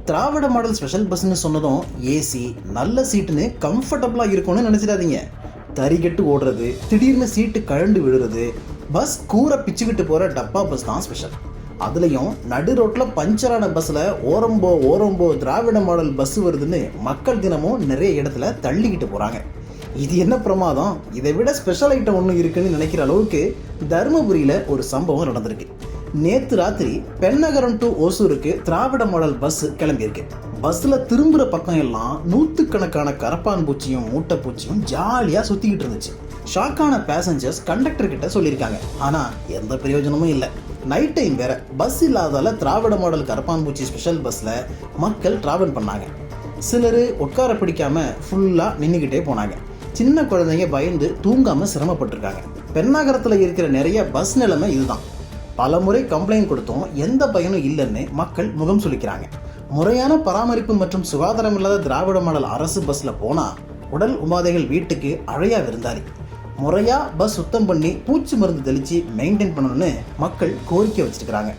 திராவிட model special பஸ்ன்னு சொன்னதும் AC நல்ல சீட்டுன்னு கம்ஃபர்டபுளாக இருக்கும்னு நினச்சிடாதீங்க. தறிகட்டு ஓடுறது, திடீர்னு சீட்டு கழண்டு விழுறது, பஸ் கூரை பிச்சுக்கிட்டு போகிற டப்பா பஸ் தான் ஸ்பெஷல். அதுலேயும் நடு ரோட்டில் பஞ்சரான பஸ்ஸில் ஓரம்போ திராவிட மாடல் பஸ் வருதுன்னு மக்கள் தினமும் நிறைய இடத்துல தள்ளிக்கிட்டு போகிறாங்க. இது என்ன பிரமாதம், இதை விட ஸ்பெஷல் ஐட்டம் ஒன்று இருக்குன்னு நினைக்கிற அளவுக்கு தருமபுரியில் ஒரு சம்பவம் நடந்திருக்கு. நேற்று ராத்திரி பெண்ணகரம் டு ஓசூருக்கு திராவிட மாடல் பஸ் கிளம்பியிருக்கு. பஸ்ஸில் திரும்புகிற பக்கம் எல்லாம் நூற்றுக்கணக்கான கரப்பான் பூச்சியும் மூட்டை பூச்சியும் ஜாலியாக சுற்றிக்கிட்டு இருந்துச்சு. ஷாக்கான பேசஞ்சர்ஸ் கண்டக்டர் கிட்ட சொல்லியிருக்காங்க. ஆனால் எந்த பிரயோஜனமும் இல்லை. நைட் டைம் வேற, பஸ் இல்லாதால திராவிட மாடல் கரப்பான் பூச்சி ஸ்பெஷல் பஸ்ஸில் மக்கள் டிராவல் பண்ணாங்க. சிலர் உட்கார பிடிக்காம ஃபுல்லாக நின்றுக்கிட்டே போனாங்க. சின்ன குழந்தைங்க பயந்து தூங்காமல் சிரமப்பட்டிருக்காங்க. பெண்ணாகரத்தில் இருக்கிற நிறைய பஸ் நிலைமை இதுதான். பல முறை கம்ப்ளைண்ட் கொடுத்தும் எந்த பயனும் இல்லைன்னு மக்கள் முகம் சுளிக்கிறாங்க. முறையான பராமரிப்பு மற்றும் சுகாதாரம் இல்லாத திராவிட மாடல் அரசு பஸ்ஸில் போனால் உடல் உபாதைகள் வீட்டுக்கு அழையா விருந்தாரி. முறையாக பஸ் சுத்தம் பண்ணி பூச்சி மருந்து தெளித்து மெயின்டைன் பண்ணணும்னு மக்கள் கோரிக்கை வச்சுருக்கிறாங்க.